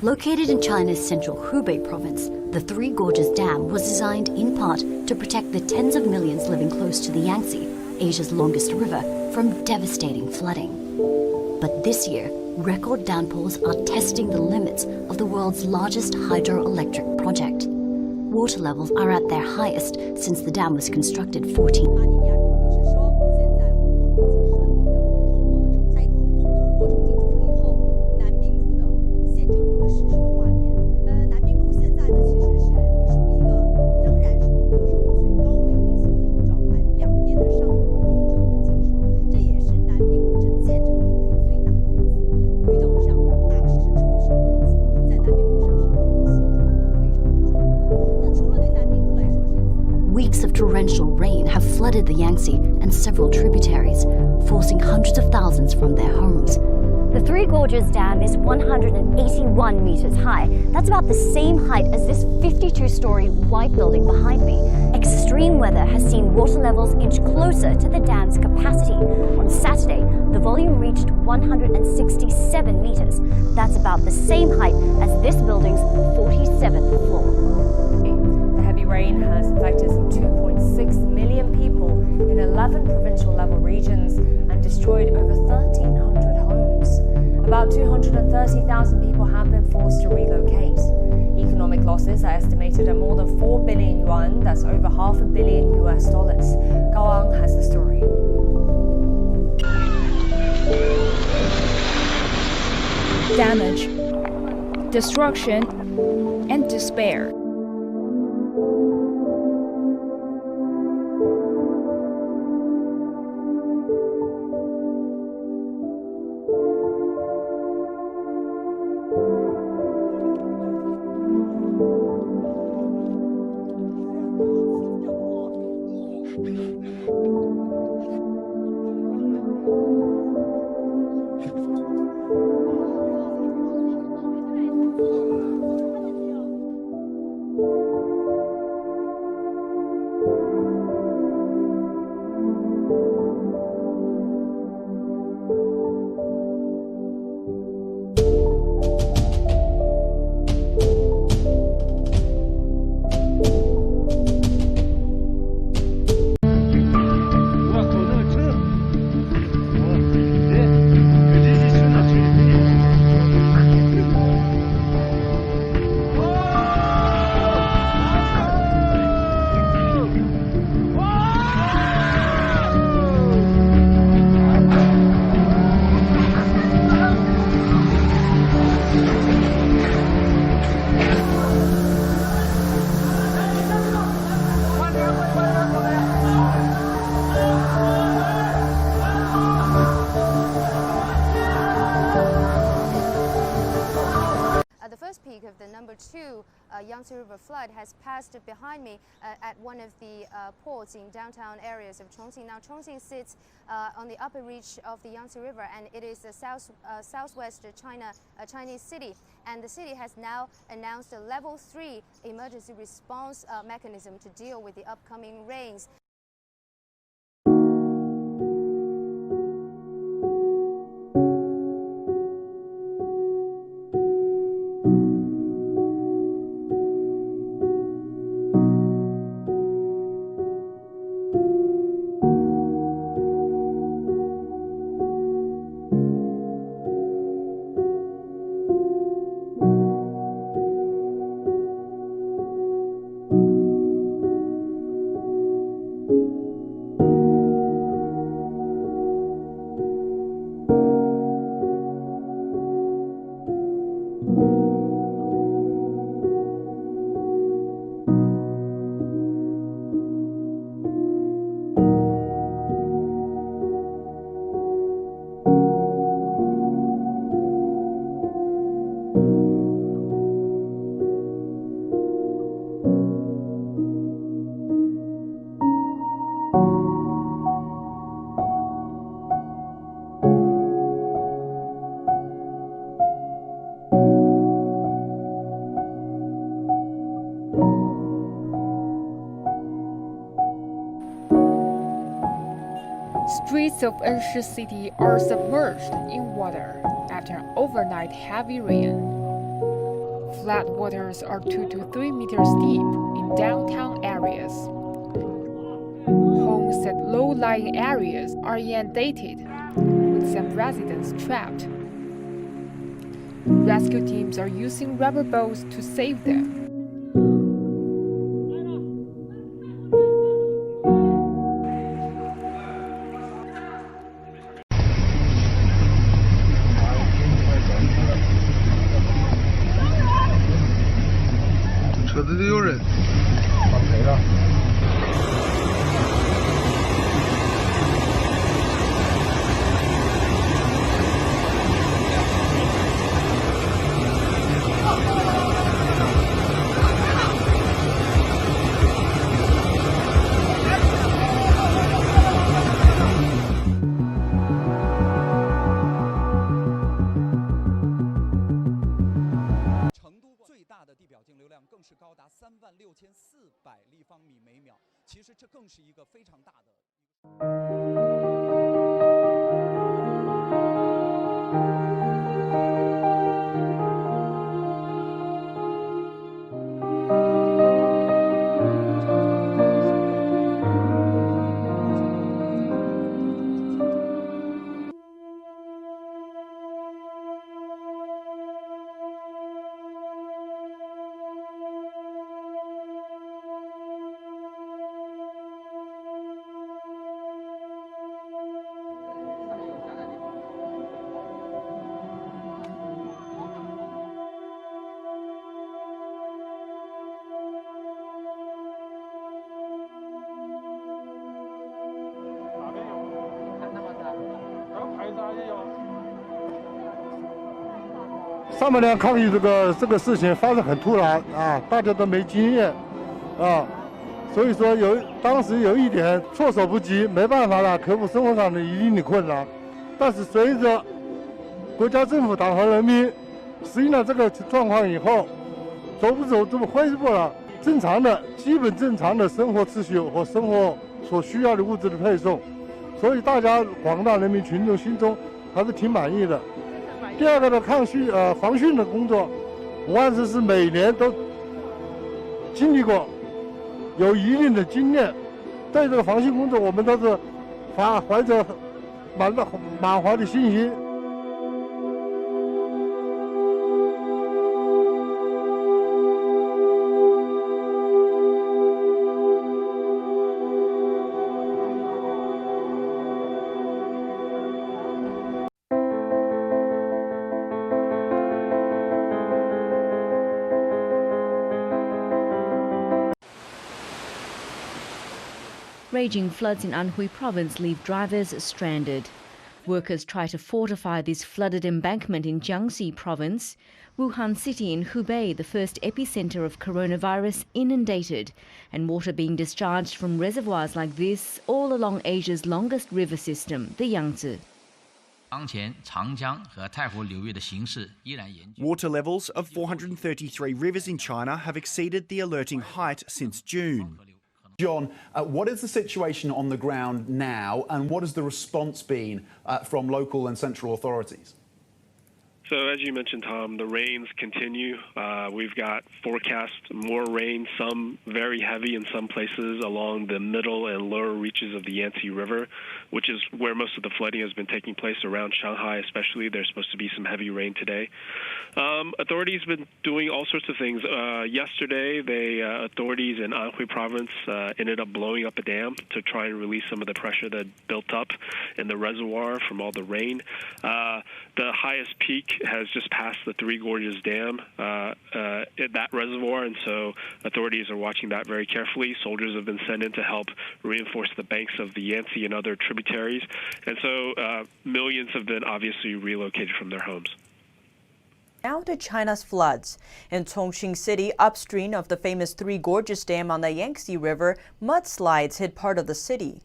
Located in China's central Hubei province, the Three Gorges Dam was designed in part to protect the tens of millions living close to the Yangtze, Asia's longest river, from devastating flooding. But this year, record downpours are testing the limits of the world's largest hydroelectric project. Water levels are at their highest since the dam was constructed 14 Weeks of torrential rain have flooded the Yangtze and several tributaries, forcing hundreds of thousands from their homes. The Three Gorges Dam is 181 meters high. That's about the same height as this 52-story white building behind me. Extreme weather has seen water levels inch closer to the dam's capacity. On Saturday, the volume reached 167 meters. That's about the same height as this building's 47th floor. Rain has affected some 2.6 million people in 11 provincial level regions and destroyed over 1,300 homes. About 230,000 people have been forced to relocate. Economic losses are estimated at more than 4 billion yuan, that's over $500 million US. Gao Ang has the story. Damage, destruction, and despair. The first peak of the number 2 Yangtze River flood has passed behind me at one of the ports in downtown areas of Chongqing. Now, Chongqing sits on the upper reach of the Yangtze River, and it is a southwest Chinese city. And the city has now announced a level 3 emergency response mechanism to deal with the upcoming rains. Streets of Enshi City are submerged in water after an overnight heavy rain. Floodwaters are 2 to 3 meters deep in downtown areas. Homes at low-lying areas are inundated, with some residents trapped. Rescue teams are using rubber boats to save them.上半年抗疫这个事情发生很突然啊，大家都没经验啊，所以说当时有一点措手不及，没办法了，克服生活上的一定的困难。但是随着国家政府党和人民适应了这个状况以后，走不走这么恢复了基本正常的生活秩序和生活所需要的物资的配送，所以大家广大人民群众心中还是挺满意的。第二个呢，防汛的工作，武汉市是每年都经历过，有一定的经验。对这个防汛工作，我们都是怀着满怀的信心。Raging floods in Anhui province leave drivers stranded. Workers try to fortify this flooded embankment in Jiangxi province. Wuhan City in Hubei, the first epicenter of coronavirus, inundated, and water being discharged from reservoirs like this all along Asia's longest river system, the Yangtze. Water levels of 433 rivers in China have exceeded the alerting height since June. John, what is the situation on the ground now, and what has the response been from local and central authorities? So as you mentioned, Tom, the rains continue. We've got forecast more rain, some very heavy in some places along the middle and lower reaches of the Yangtze River, which is where most of the flooding has been taking place around Shanghai especially. There's supposed to be some heavy rain today. Authorities have been doing all sorts of things. Yesterday, authorities in Anhui province ended up blowing up a dam to try and release some of the pressure that built up in the reservoir from all the rain. The highest peak has just passed the Three Gorges Dam at that reservoir, and so authorities are watching that very carefully. Soldiers have been sent in to help reinforce the banks of the Yangtze and other tributaries, and so millions have been obviously relocated from their homes. Now to China's floods. In Chongqing City, upstream of the famous Three Gorges Dam on the Yangtze River, mudslides hit part of the city.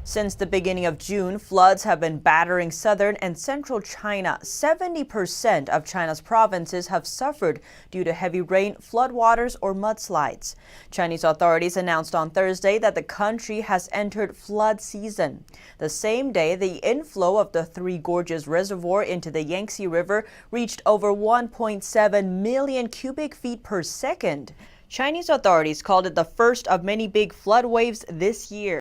Since the beginning of June, floods have been battering southern and central China. 70% of China's provinces have suffered due to heavy rain, floodwaters, or mudslides. Chinese authorities announced on Thursday that the country has entered flood season. The same day, the inflow of the Three Gorges Reservoir into the Yangtze River reached over 1.7 million cubic feet per second. Chinese authorities called it the first of many big flood waves this year.